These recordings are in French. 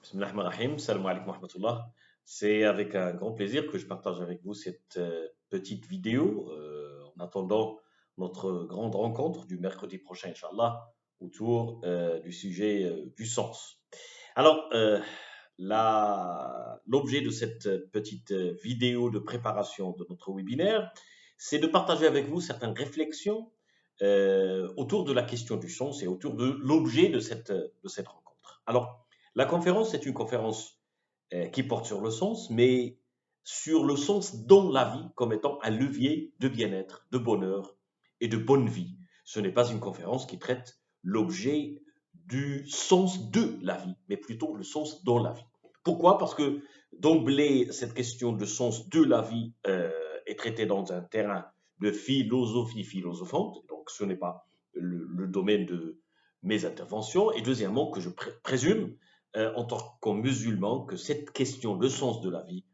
Bismillah ar-Rahman ar-Rahim, salam alaikum wa rahmatullah. C'est avec un grand plaisir que je partage avec vous cette petite vidéo en attendant notre grande rencontre du mercredi prochain, Inch'Allah, autour du sujet du sens. Alors, l'objet de cette petite vidéo de préparation de notre webinaire, c'est de partager avec vous certaines réflexions autour de la question du sens et autour de l'objet de cette rencontre. Alors, la conférence, c'est une conférence qui porte sur le sens, mais sur le sens dans la vie comme étant un levier de bien-être, de bonheur et de bonne vie. Ce n'est pas une conférence qui traite l'objet du sens de la vie, mais plutôt le sens dans la vie. Pourquoi? Parce que d'emblée, cette question de sens de la vie est traitée dans un terrain de philosophie philosophante, donc ce n'est pas le domaine de mes interventions. Et deuxièmement, que je présume en tant que musulman, que cette question, le sens de la vie,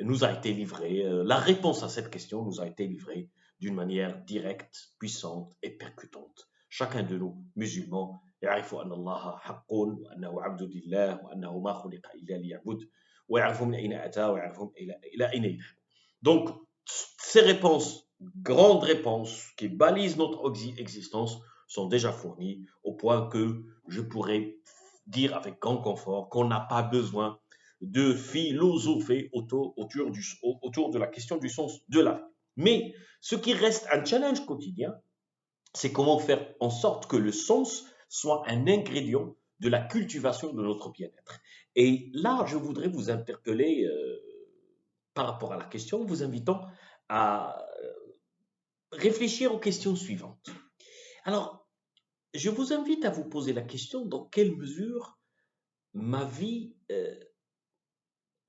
nous a été livrée, la réponse à cette question nous a été livrée d'une manière directe, puissante et percutante. Chacun de nous, musulmans, يعرف أن الله حق وأنه عبد لله وأنه ما خلق إلا ليعبد ويعرف من أين أتى ويعرف إلى أين يذهب. Donc, ces réponses, grandes réponses qui balisent notre existence, sont déjà fournies au point que je pourrais dire avec grand confort qu'on n'a pas besoin de philosopher autour de la question du sens de la vie. Mais ce qui reste un challenge quotidien, c'est comment faire en sorte que le sens soit un ingrédient de la cultivation de notre bien-être. Et là, je voudrais vous interpeller par rapport à la question, vous invitant à réfléchir aux questions suivantes. Alors, je vous invite à vous poser la question dans quelle mesure ma vie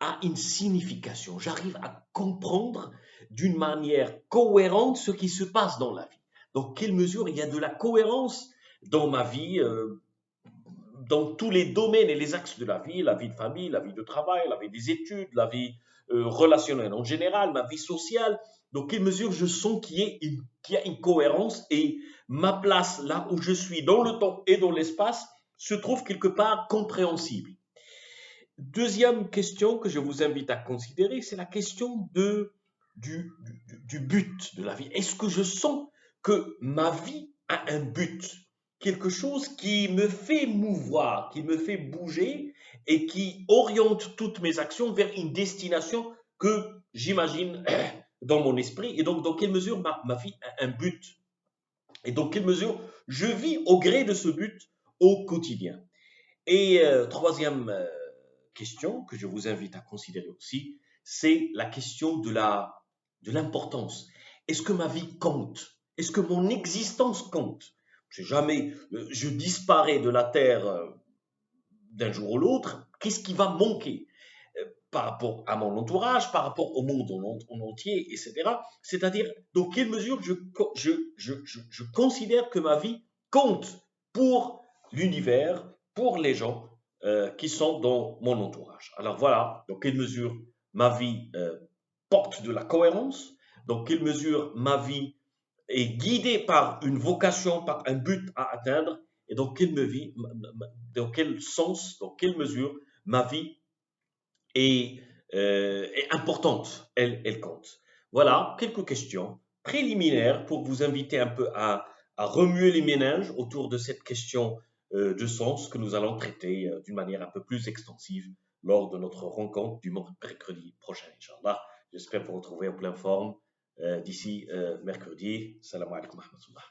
a une signification. J'arrive à comprendre d'une manière cohérente ce qui se passe dans la vie. Dans quelle mesure il y a de la cohérence dans ma vie, dans tous les domaines et les axes de la vie de famille, la vie de travail, la vie des études, la vie relationnelle en général, ma vie sociale. Dans quelle mesure je sens qu'il y a une cohérence et ma place là où je suis dans le temps et dans l'espace se trouve quelque part compréhensible. Deuxième question que je vous invite à considérer, c'est la question du but de la vie. Est-ce que je sens que ma vie a un but? Quelque chose qui me fait mouvoir, qui me fait bouger et qui oriente toutes mes actions vers une destination que j'imagine dans mon esprit. Et donc, dans quelle mesure ma vie a un but? Et dans quelle mesure je vis au gré de ce but au quotidien? Et troisième question que je vous invite à considérer aussi, c'est la question de l'importance. Est-ce que ma vie compte? Est-ce que mon existence compte? Si jamais je disparais de la Terre d'un jour ou l'autre, qu'est-ce qui va manquer par rapport à mon entourage, par rapport au monde en entier, etc. C'est-à-dire, dans quelle mesure je considère que ma vie compte pour l'univers, pour les gens qui sont dans mon entourage. Alors voilà, dans quelle mesure ma vie porte de la cohérence, dans quelle mesure ma vie est guidée par une vocation, par un but à atteindre, et dans quel sens, dans quelle mesure ma vie est importante, elle compte. Voilà quelques questions préliminaires pour vous inviter un peu à remuer les méninges autour de cette question de sens que nous allons traiter d'une manière un peu plus extensive lors de notre rencontre du mercredi prochain, Inch'Allah. J'espère vous retrouver en pleine forme d'ici mercredi. Salam alaikum wa rahmatullah.